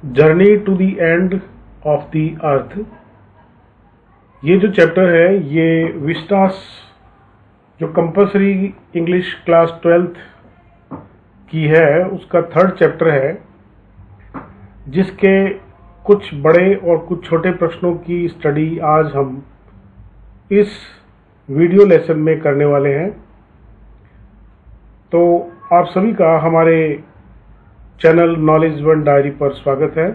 Journey to the end of the earth. ये जो chapter है ये विस्टास जो कंपलसरी इंग्लिश क्लास 12th की है उसका 3rd चैप्टर है, जिसके कुछ बड़े और कुछ छोटे प्रश्नों की स्टडी आज हम इस वीडियो लेसन में करने वाले हैं। तो आप सभी का हमारे चैनल नॉलेज वन डायरी पर स्वागत है।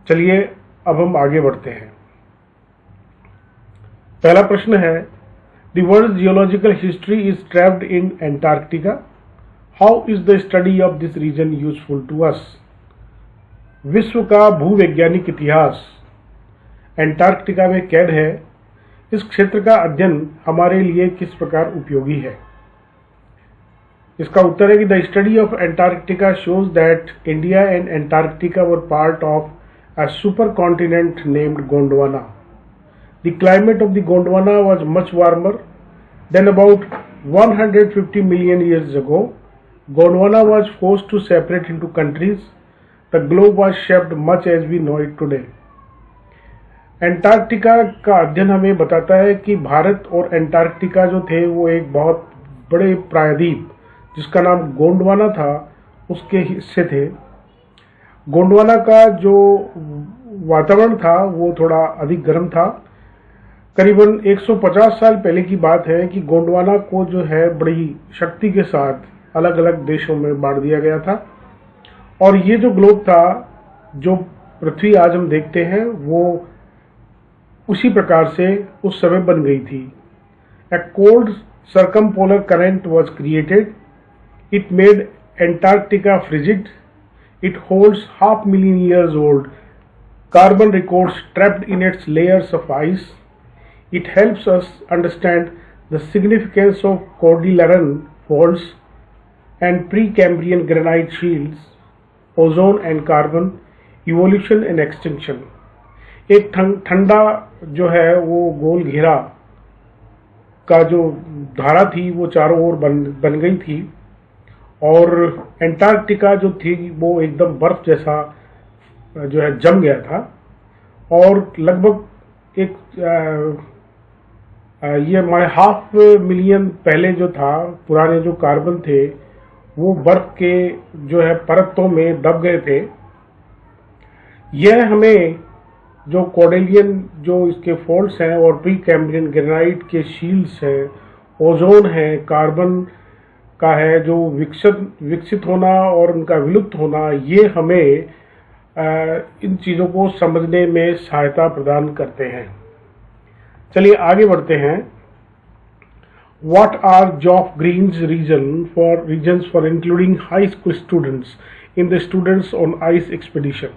चलिए अब हम आगे बढ़ते हैं। पहला प्रश्न है, the world geological history is trapped in Antarctica. How is the study of this region useful to us. विश्व का भूवैज्ञानिक इतिहास एंटार्क्टिका में कैद है। इस क्षेत्र का अध्ययन हमारे लिए किस प्रकार उपयोगी है। इसका उत्तर है कि the study of Antarctica shows that India and Antarctica were part of a super continent named Gondwana. The climate of the Gondwana was much warmer than about 150 million years ago. Gondwana was forced to separate into countries. The globe was shaped much as we know it today. Antarctica का अध्ययन हमें बताता है कि भारत और Antarctica जो थे वो एक बहुत बड़े प्रायद्वीप जिसका नाम गोंडवाना था उसके हिस्से थे। गोंडवाना का जो वातावरण था वो थोड़ा अधिक गर्म था। करीबन 150 साल पहले की बात है कि गोंडवाना को जो है बड़ी शक्ति के साथ अलग अलग देशों में बांट दिया गया था, और ये जो ग्लोब था, जो पृथ्वी आज हम देखते हैं, वो उसी प्रकार से उस समय बन गई थी। A cold circumpolar current was created. It made Antarctica frigid. It holds 500,000 years old carbon records trapped in its layers of ice. It helps us understand the significance of Cordilleran faults and Precambrian granite shields, ozone and carbon, evolution and extinction. एक ठंडा जो है वो गोल घेरा का जो धारा थी वो चारों ओर बन गई थी, और एंटार्क्टिका जो थी वो एकदम बर्फ जैसा जो है जम गया था, और लगभग एक ये 500 मिलियन पहले जो था पुराने जो कार्बन थे वो बर्फ के जो है परतों में दब गए थे। यह हमें जो कॉर्डेलियन जो इसके फॉल्ट्स हैं और प्री कैम्ब्रियन ग्रेनाइट के शील्ड्स हैं, ओजोन है, कार्बन का है जो विकसित होना और उनका विलुप्त होना, ये हमें इन चीज़ों को समझने में सहायता प्रदान करते हैं। चलिए आगे बढ़ते हैं। What are Geoff Green's reasons for including high school students in the Students on Ice Expedition?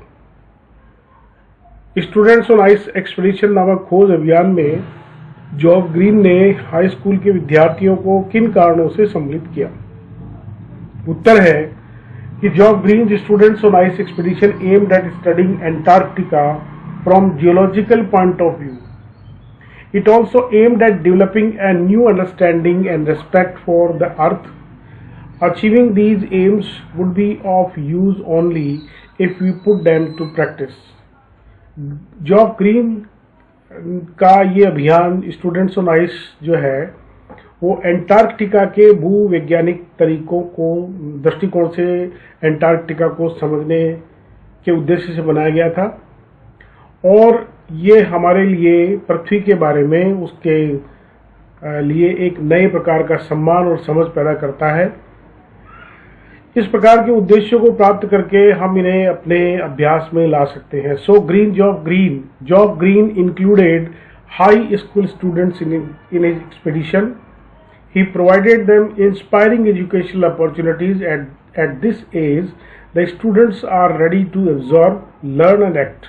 Students on ice expedition नामक खोज अभियान में जॉफ ग्रीन ने हाई स्कूल के विद्यार्थियों को किन कारणों से सम्मिलित किया। उत्तर है कि जॉफ green students on ice expedition aimed at studying Antarctica from geological point of view. It also aimed at developing a new understanding and respect for the earth. Achieving these aims would be of use only if we put them to practice. जॉफ green का ये अभियान students on ice जो है वो Antarctica के भूवैज्ञानिक दृष्टिकोण से एंटार्क्टिका को समझने के उद्देश्य से बनाया गया था, और ये हमारे लिए पृथ्वी के बारे में उसके लिए एक नए प्रकार का सम्मान और समझ पैदा करता है। इस प्रकार के उद्देश्यों को प्राप्त करके हम इन्हें अपने अभ्यास में ला सकते हैं। So Geoff Green included high school students in his expedition. He provided them inspiring educational opportunities at this age. The students are ready to absorb, learn and act.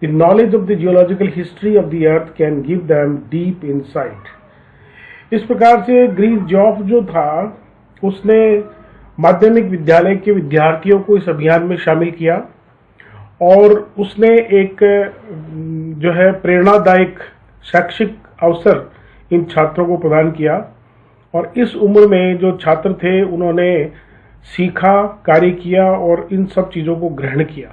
The knowledge of the geological history of the earth can give them deep insight. इस प्रकार से green जॉफ जो था उसने माध्यमिक विद्यालय के विद्यार्थियों को इस अभियान में शामिल किया, और उसने एक जो है प्रेरणादायक शैक्षिक अवसर इन छात्रों को प्रदान किया, और इस उम्र में जो छात्र थे उन्होंने सीखा, कार्य किया और इन सब चीज़ों को ग्रहण किया।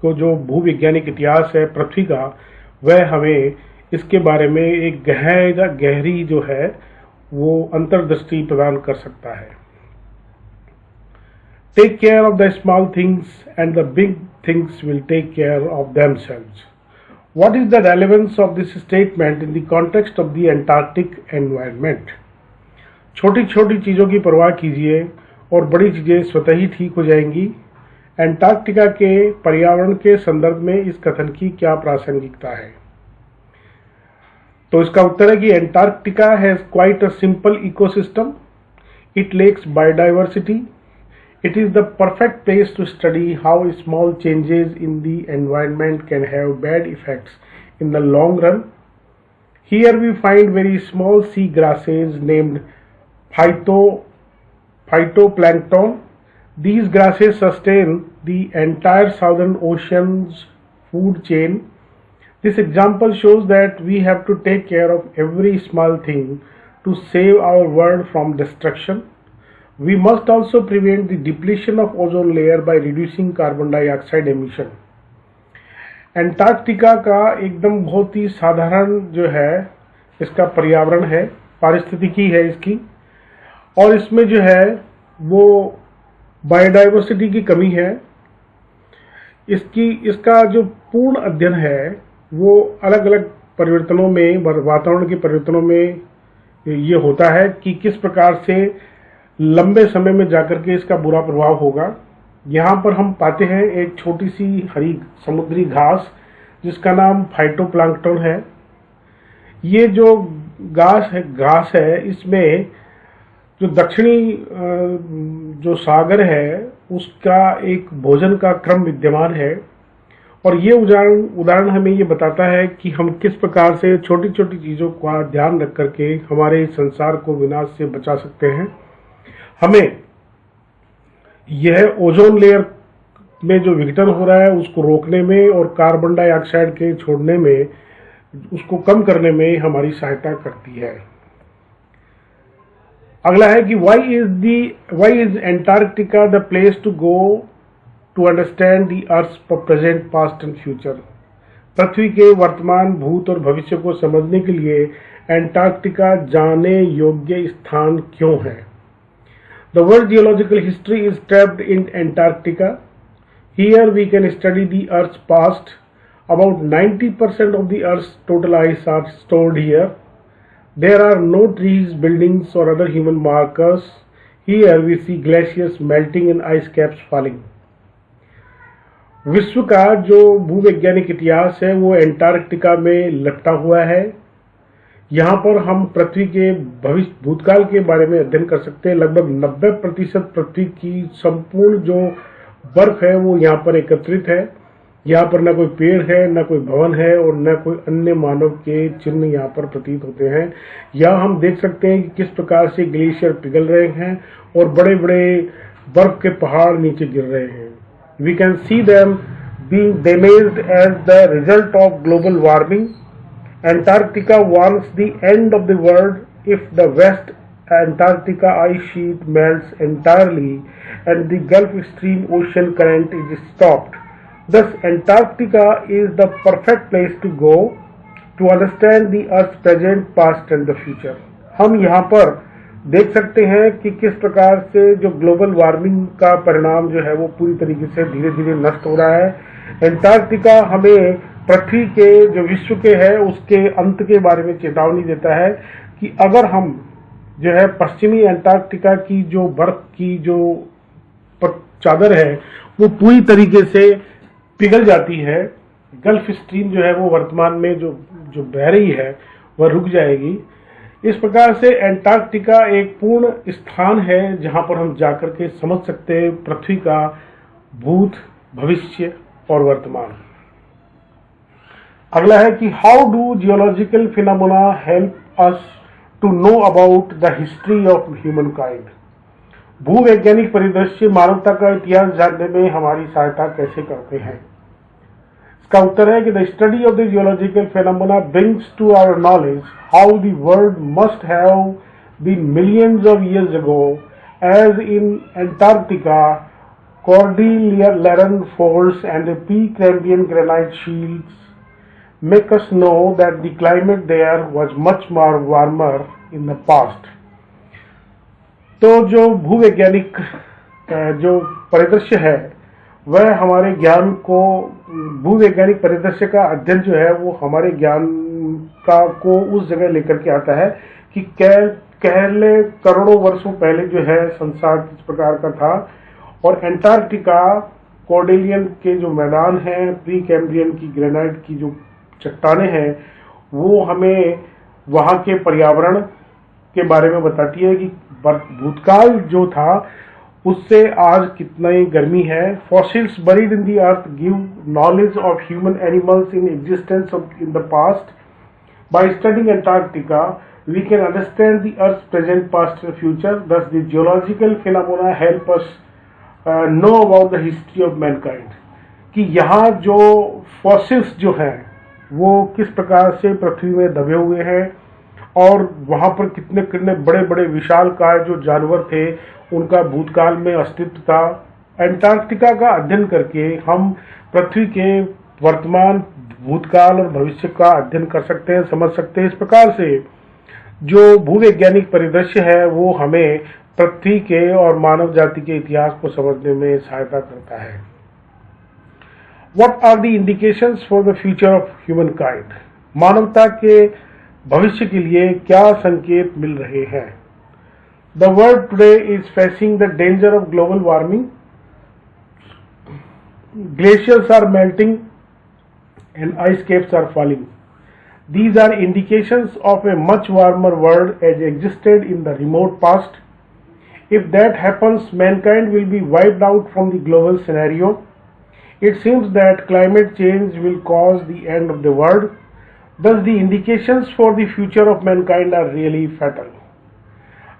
को जो भूवैज्ञानिक इतिहास है पृथ्वी का, वह हमें इसके बारे में एक गहरी जो है वो अंतर्दृष्टि प्रदान कर सकता है। Take care of the small things and the big things will take care of themselves. What is the relevance of this statement in the context of the Antarctic environment? छोटी छोटी चीज़ों की परवाह कीजिए और बड़ी चीज़ें स्वतः ही ठीक हो जाएंगी। एंटार्क्टिका के पर्यावरण के संदर्भ में इस कथन की क्या प्रासंगिकता है? तो इसका उत्तर है कि Antarctica has quite a simple ecosystem, it lacks biodiversity, it is the perfect place to study how small changes in the environment can have bad effects in the long run. Here we find very small sea grasses named phytoplankton. These grasses sustain the entire southern ocean's food chain. This example shows that we have to take care of every small thing to save our world from destruction. We must also prevent the depletion of ozone layer by reducing carbon dioxide emission. Antarctica का एकदम बहुत ही साधारण जो है इसका पर्यावरण है, पारिस्थितिकी है इसकी, और इसमें जो है वो बायोडाइवर्सिटी की कमी है। इसका जो पूर्ण अध्ययन है वो अलग अलग परिवर्तनों में, वातावरण के परिवर्तनों में ये होता है कि किस प्रकार से लंबे समय में जाकर के इसका बुरा प्रभाव होगा। यहाँ पर हम पाते हैं एक छोटी सी हरी समुद्री घास जिसका नाम फाइटोप्लैंक्टन है। ये जो घास है इसमें जो दक्षिणी जो सागर है उसका एक भोजन का क्रम विद्यमान है, और ये उदाहरण हमें ये बताता है कि हम किस प्रकार से छोटी छोटी चीज़ों का ध्यान रख करके हमारे संसार को विनाश से बचा सकते हैं। हमें यह ओजोन लेयर में जो विघटन हो रहा है उसको रोकने में और कार्बन डाइऑक्साइड के छोड़ने में, उसको कम करने में हमारी सहायता करती है। अगला है कि why is Antarctica the place to go to understand the Earth's present, past and future? पृथ्वी के वर्तमान, भूत और भविष्य को समझने के लिए एंटार्क्टिका जाने योग्य स्थान क्यों है? The world geological history is trapped in Antarctica. Here we can study the Earth's past. About 90% of the Earth's total ice are stored here. There are no trees, buildings or other human markers. Here we see glaciers melting and ice caps falling. विश्व का जो भूवैज्ञानिक इतिहास है वो Antarctica में लपटा हुआ है। यहाँ पर हम पृथ्वी के भूतकाल के बारे में अध्ययन कर सकते हैं। लगभग 90% पृथ्वी की संपूर्ण जो बर्फ है वो यहाँ पर एकत्रित है। यहाँ पर न कोई पेड़ है, न कोई भवन है और न कोई अन्य मानव के चिन्ह यहाँ पर प्रतीत होते हैं। यहाँ हम देख सकते हैं कि किस प्रकार से ग्लेशियर पिघल रहे हैं और बड़े बड़े बर्फ के पहाड़ नीचे गिर रहे हैं। We can see them being damaged as the result of global warming. Antarctica warns the end of the world if the West Antarctica ice sheet melts entirely and the Gulf Stream ocean current is stopped. Thus, Antarctica is the perfect place to go to understand the Earth's present, past and the future. हम यहाँ पर देख सकते हैं कि किस प्रकार से जो ग्लोबल वार्मिंग का परिणाम जो है वो पूरी तरीके से धीरे धीरे नष्ट हो रहा है। एंटार्क्टिका हमें पृथ्वी के जो विश्व के है उसके अंत के बारे में चेतावनी देता है कि अगर हम जो है पश्चिमी एंटार्क्टिका की जो बर्फ की जो चादर है वो पूरी तरीके से पिघल जाती है, गल्फ स्ट्रीम जो है वो वर्तमान में जो बह रही है वह रुक जाएगी। इस प्रकार से एंटार्क्टिका एक पूर्ण स्थान है जहां पर हम जाकर के समझ सकते हैं पृथ्वी का भूत, भविष्य और वर्तमान। अगला है कि how do geological phenomena help us to know about the history of human kind. भूवैज्ञानिक परिदृश्य मानवता का इतिहास जानने में हमारी सहायता कैसे करते हैं? इसका उत्तर है कि the study of the geological phenomena brings to our knowledge how the world must have been millions of years ago, as in Antarctica Cordilleran folds and the Precambrian granite shields make us know that the climate there was much more warmer in the past. तो जो भूवैज्ञानिक जो परिदृश्य है वह हमारे ज्ञान को, भूवैज्ञानिक परिदृश्य का अध्ययन जो है वो हमारे ज्ञान का को उस जगह लेकर के आता है कि पहले करोड़ों वर्षों पहले जो है संसार किस प्रकार का था, और एंटार्क्टिका, कॉर्डेलियन के जो मैदान हैं, प्री कैम्ब्रियन की ग्रेनाइट की जो चट्टानें हैं, वो हमें वहाँ के पर्यावरण के बारे में बताती है कि भूतकाल जो था उससे आज कितनी गर्मी है. Fossils buried in the earth give knowledge of human animals in existence in the past. By studying Antarctica we can understand the Earth's present, past, and future. Thus, the geological phenomena help us know about the history of mankind. कि यहाँ जो fossils जो हैं वो किस प्रकार से पृथ्वी में दबे हुए हैं और वहाँ पर कितने कितने बड़े बड़े विशालकाय जो जानवर थे उनका भूतकाल में अस्तित्व था. एंटार्क्टिका का अध्ययन करके हम पृथ्वी के वर्तमान, भूतकाल और भविष्य का अध्ययन कर सकते हैं, समझ सकते हैं. इस प्रकार से जो भूवैज्ञानिक परिदृश्य है वो हमें पृथ्वी के और मानव जाति के इतिहास को समझने में सहायता करता है. What are the indications for the future of humankind? मानवता के भविष्य के लिए क्या संकेत मिल रहे हैं? The world today is facing the danger of global warming. Glaciers are melting and ice caps are falling. These are indications of a much warmer world as existed in the remote past. If that happens, mankind will be wiped out from the global scenario. It seems that climate change will cause the end of the world. Thus, the indications for the future of mankind are really fatal.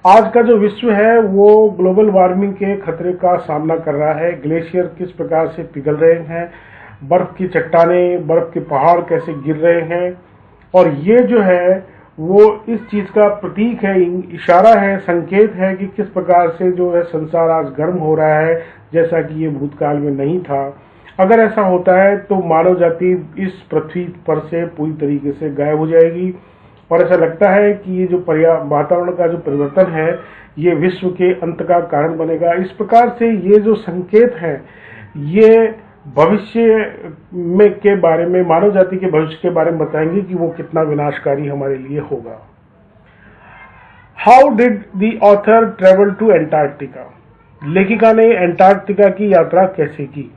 आज का जो विश्व है वो global warming के खतरे का सामना कर रहा है. ग्लेशियर किस प्रकार से पिघल रहे हैं, बर्फ की चट्टानें, बर्फ के पहाड़ कैसे गिर रहे हैं, और ये जो है वो इस चीज का प्रतीक है, इशारा है, संकेत है कि किस प्रकार से जो है संसार आज गर्म हो रहा है जैसा कि ये भूतकाल में नहीं था. अगर ऐसा होता है तो मानव जाति इस पृथ्वी पर से पूरी तरीके से गायब हो जाएगी, और ऐसा लगता है कि ये जो वातावरण का जो परिवर्तन है ये विश्व के अंत का कारण बनेगा. इस प्रकार से ये जो संकेत है ये भविष्य में के बारे में, मानव जाति के भविष्य के बारे में बताएंगे कि वो कितना विनाशकारी हमारे लिए होगा. How did the author travel to Antarctica? लेखिका ने एंटार्क्टिका की यात्रा कैसे की?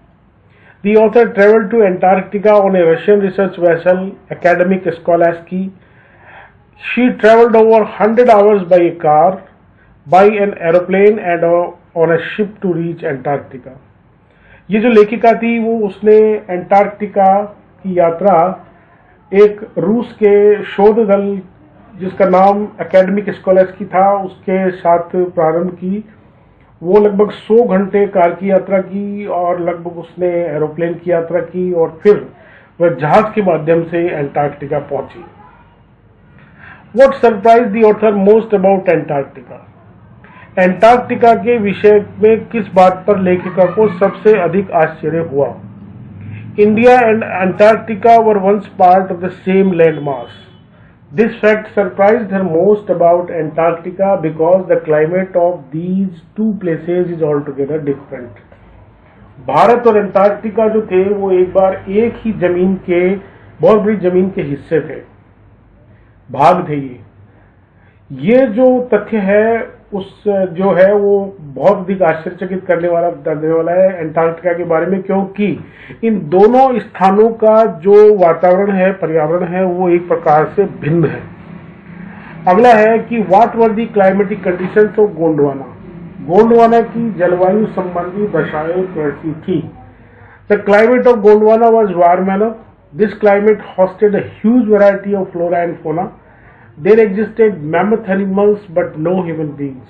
The author travel to Antarctica on a Russian research vessel Akademik Shokalskiy. She travelled over 100 hours by a car, by an aeroplane and on a ship to reach Antarctica. ये जो लेखिका थी वो उसने एंटार्क्टिका की यात्रा एक रूस के शोध दल जिसका नाम एकेडमिक स्कॉलर्स था उसके साथ प्रारंभ की. वो लगभग 100 घंटे कार की यात्रा की और लगभग उसने एरोप्लेन की यात्रा की और फिर वह जहाज के माध्यम से एंटार्क्टिका पहुंची. What surprised the author most about Antarctica? Antarctica के विषय में किस बात पर लेखिका को सबसे अधिक आश्चर्य हुआ? India and Antarctica were once part of the same land mass. This fact surprised her most about Antarctica because the climate of these two places is all together different. Bharat और अंटार्कटिका जो थे वो एक बार एक ही जमीन के, बहुत बड़ी जमीन के हिस्से थे, भाग थे. ये जो तथ्य है उस जो है वो बहुत अधिक आश्चर्यचकित करने वाला है एंटार्क्टिका के बारे में, क्योंकि इन दोनों स्थानों का जो वातावरण है, पर्यावरण है, वो एक प्रकार से भिन्न है. अगला है कि what were the climatic conditions of Gondwana. Gondwana की जलवायु संबंधी दशाएं कैसी थी? The climate of Gondwana was warm enough. This climate hosted a huge variety of flora and fauna. There existed mammoth animals but no human beings.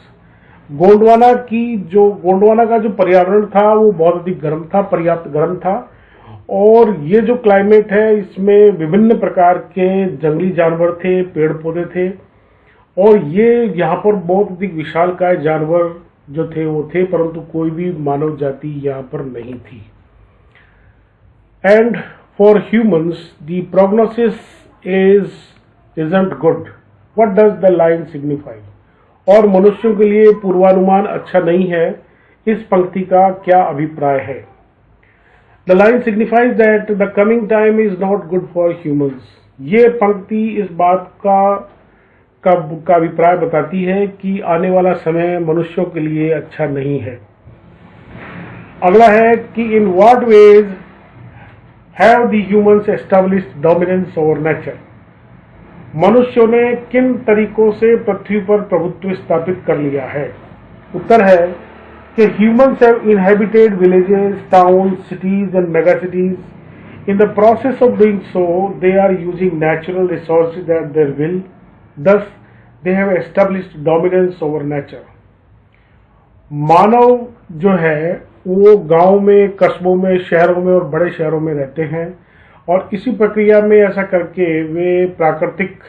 Gondwana का जो पर्यावरण था वो बहुत अधिक गर्म था, पर्याप्त गर्म था, और ये जो क्लाइमेट है इसमें विभिन्न प्रकार के जंगली जानवर थे, पेड़ पौधे थे, और ये यहाँ पर बहुत अधिक विशालकाय जानवर जो थे वो थे, परंतु कोई भी मानव जाति यहाँ पर नहीं थी। And for humans the prognosis isn't good. What does the line signify? और मनुष्यों के लिए पूर्वानुमान अच्छा नहीं है, इस पंक्ति का क्या अभिप्राय है? The line signifies that the coming time is not good for humans. ये पंक्ति इस बात का अभिप्राय बताती है कि आने वाला समय मनुष्यों के लिए अच्छा नहीं है। अगला है कि in what ways have the humans established dominance over nature? मनुष्यों ने किन तरीकों से पृथ्वी पर प्रभुत्व स्थापित कर लिया है? उत्तर है कि humans have inhabited villages, towns, cities and megacities. In the process of doing so, they are using natural resources at their will. Thus, they have established dominance over nature. मानव जो है वो गांव में, कस्बों में, शहरों में और बड़े शहरों में रहते हैं और इसी प्रक्रिया में ऐसा करके वे प्राकृतिक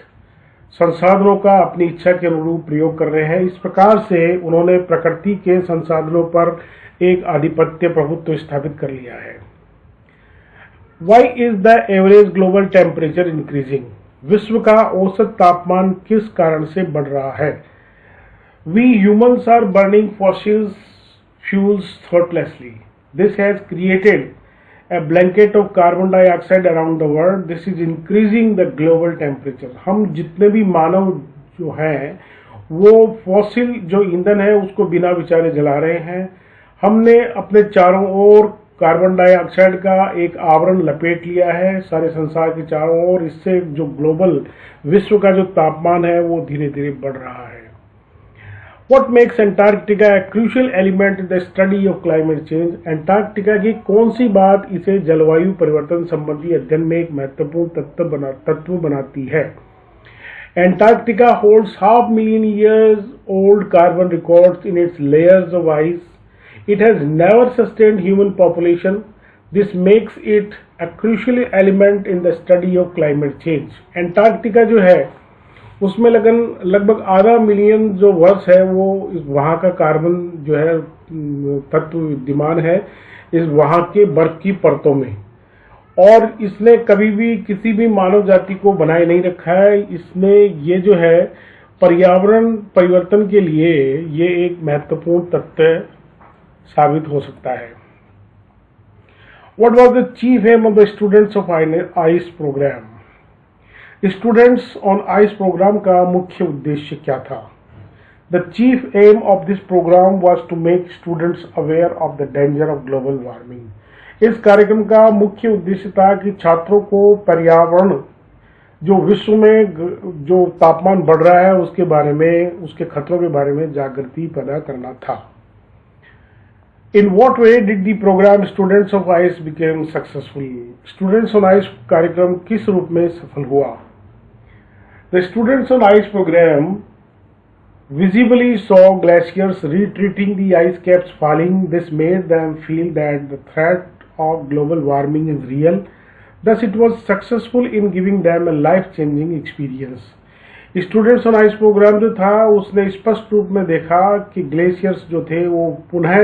संसाधनों का अपनी इच्छा के अनुरूप प्रयोग कर रहे हैं। इस प्रकार से उन्होंने प्रकृति के संसाधनों पर एक आधिपत्य प्रभुत्व स्थापित कर लिया है। Why is the average global temperature increasing? विश्व का औसत तापमान किस कारण से बढ़ रहा है? We humans are burning fossil fuels thoughtlessly. This has created a blanket of carbon dioxide around the world. This is increasing the global temperature. हम जितने भी मानव जो हैं वो फॉसिल जो ईंधन है उसको बिना विचारे जला रहे हैं। हमने अपने चारों ओर कार्बन डाइऑक्साइड का एक आवरण लपेट लिया है सारे संसार के चारों ओर। इससे जो ग्लोबल विश्व का जो तापमान है वो धीरे धीरे बढ़ रहा है। What makes Antarctica a crucial element in the study of climate change? Antarctica की कौन सी बात इसे जलवायु परिवर्तन संबंधी अध्ययन में एक महत्वपूर्ण तत्व बनाती है? Antarctica holds 500,000 years old carbon records in its layers of ice. It has never sustained human population. This makes it a crucial element in the study of climate change. Antarctica जो है उसमें लगभग आधा मिलियन जो वर्ष है वो वहाँ का कार्बन जो है तत्व विद्यमान है इस वहाँ के बर्फ की परतों में, और इसने कभी भी किसी भी मानव जाति को बनाए नहीं रखा है। इसने ये जो है पर्यावरण परिवर्तन के लिए ये एक महत्वपूर्ण तथ्य साबित हो सकता है। What was the chief aim of the students of ICE program? Students on ice program का मुख्य उद्देश्य क्या था? The chief aim of this program was to make students aware of the danger of global warming. इस कार्यक्रम का मुख्य उद्देश्य था कि छात्रों को पर्यावरण जो विश्व में जो तापमान बढ़ रहा है उसके बारे में, उसके खतरों के बारे में जागृति पैदा करना था। In what way did the program students of ice became successful? Students on ice कार्यक्रम किस रूप में सफल हुआ? The students on ice program visibly saw glaciers retreating, the ice caps falling. This made them feel that the threat of global warming is real. Thus, it was successful in giving them a life-changing experience. Students on ice program जो था उसने स्पष्ट रूप में देखा कि glaciers जो थे वो पुनः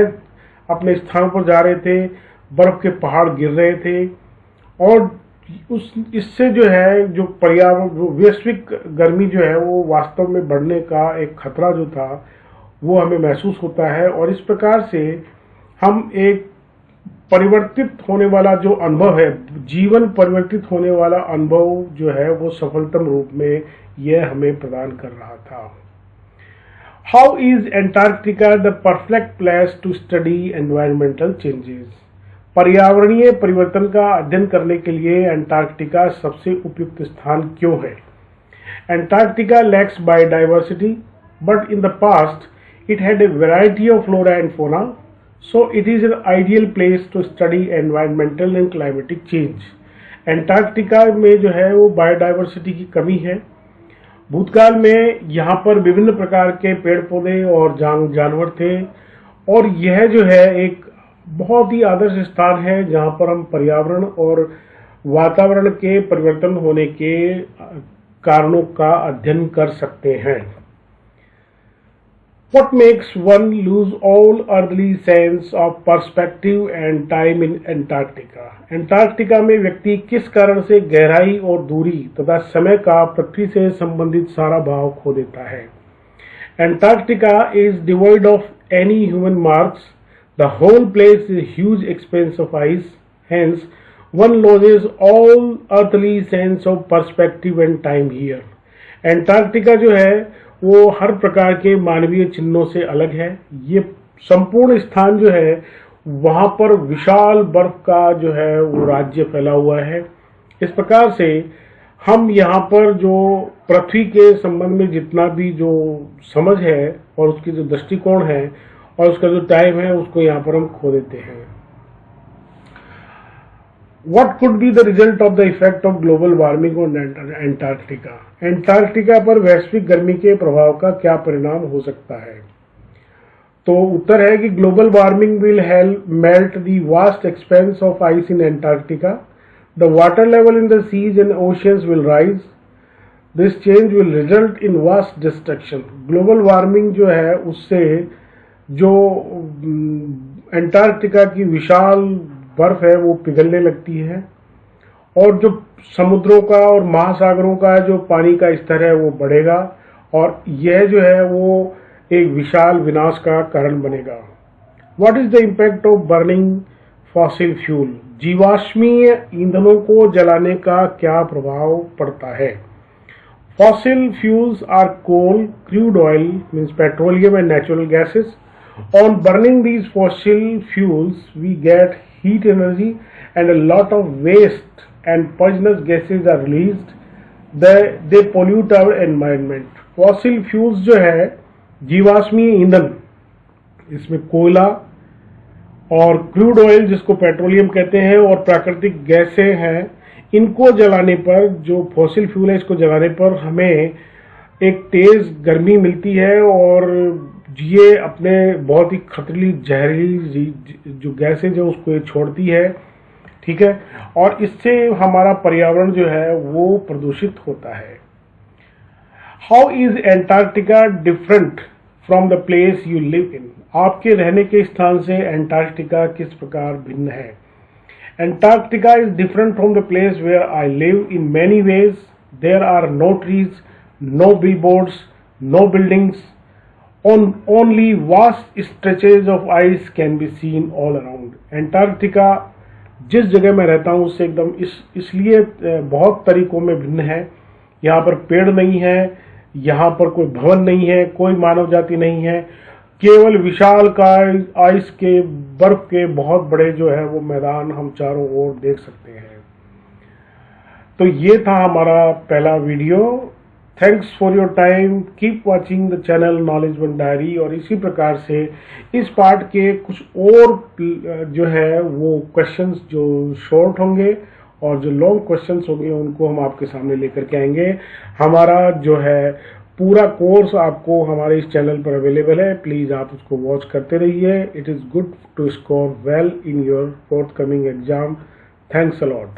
अपने स्थान पर जा रहे थे, बर्फ के पहाड़ गिर रहे थे और इससे जो है जो पर्यावरण वैश्विक गर्मी जो है वो वास्तव में बढ़ने का एक खतरा जो था वो हमें महसूस होता है। और इस प्रकार से हम एक परिवर्तित होने वाला जो अनुभव है, जीवन परिवर्तित होने वाला अनुभव जो है वो सफलतम रूप में यह हमें प्रदान कर रहा था। How is Antarctica the perfect place to study environmental changes? पर्यावरणीय परिवर्तन का अध्ययन करने के लिए अंटार्कटिका सबसे उपयुक्त स्थान क्यों है? Antarctica lacks biodiversity, but in the past it had a variety of flora and fauna, so it is an ideal place to study environmental and climatic change. Antarctica में जो है वो बायोडाइवर्सिटी की कमी है। भूतकाल में यहाँ पर विभिन्न प्रकार के पेड़ पौधे और जानवर थे और यह जो है एक बहुत ही आदर्श स्थान है जहाँ पर हम पर्यावरण और वातावरण के परिवर्तन होने के कारणों का अध्ययन कर सकते हैं। What makes one lose all earthly sense of perspective and time in Antarctica? Antarctica में व्यक्ति किस कारण से गहराई और दूरी तथा समय का पृथ्वी से संबंधित सारा भाव खो देता है? Antarctica is devoid of any human marks. The whole place is a huge expanse of ice. Hence, one loses all earthly sense of perspective and time here. Antarctica जो है वो हर प्रकार के मानवीय चिन्हों से अलग है। ये संपूर्ण स्थान जो है वहां पर विशाल बर्फ का जो है वो राज्य फैला हुआ है। इस प्रकार से हम यहाँ पर जो पृथ्वी के संबंध में जितना भी जो समझ है और उसकी जो दृष्टिकोण है और उसका जो टाइम है उसको यहाँ पर हम खो देते हैं। What could be the result of the effect of global warming on Antarctica? Antarctica पर वैश्विक गर्मी के प्रभाव का क्या परिणाम हो सकता है? तो उत्तर है कि global warming will help melt the vast expanse of ice in Antarctica. The water level in the seas and oceans will rise. This change will result in vast destruction. Global warming जो है उससे जो Antarctica की विशाल बर्फ है वो पिघलने लगती है और जो समुद्रों का और महासागरों का जो पानी का स्तर है वो बढ़ेगा और यह जो है वो एक विशाल विनाश का कारण बनेगा. What is the impact of burning fossil fuel? जीवाश्मीय ईंधनों को जलाने का क्या प्रभाव पड़ता है? Fossil fuels are coal, crude oil means petroleum and natural gases. On burning these fossil fuels, we get heat energy and a lot of waste and poisonous gases are released. They pollute our environment. Fossil fuels जो है जीवाश्मीय ईंधन, इसमें कोयला और crude oil जिसको petroleum कहते हैं और प्राकृतिक गैसें हैं, इनको जलाने पर जो फॉसिल फ्यूल है इसको जलाने पर हमें एक तेज गर्मी मिलती है और ये अपने बहुत ही खतरनाक जहरीली जो गैसेज है उसको ये छोड़ती है. ठीक है, और इससे हमारा पर्यावरण जो है वो प्रदूषित होता है. How is Antarctica different from the place you live in? आपके रहने के स्थान से एंटार्क्टिका किस प्रकार भिन्न है? Antarctica is different from the place where I live in many ways. There are no trees, no billboards, no buildings. Only vast stretches of ice can be seen all around. Antarctica जिस जगह मैं रहता हूँ उससे एकदम इसलिए बहुत तरीकों में भिन्न है. यहाँ पर पेड़ नहीं है, यहाँ पर कोई भवन नहीं है, कोई मानव जाति नहीं है, केवल विशाल का आइस के बर्फ के बहुत बड़े जो है वो मैदान हम चारों ओर देख सकते हैं. तो ये था हमारा पहला video. Thanks for your time. Keep watching the channel knowledge one diary. और इसी प्रकार से इस पार्ट के कुछ और जो है वो क्वेश्चंस जो शॉर्ट होंगे और जो लॉन्ग क्वेश्चंस होंगे उनको हम आपके सामने लेकर के आएंगे. हमारा जो है पूरा कोर्स आपको हमारे इस चैनल पर अवेलेबल है. प्लीज़ आप उसको वॉच करते रहिए. It is good to score well in your forthcoming exam. Thanks a lot.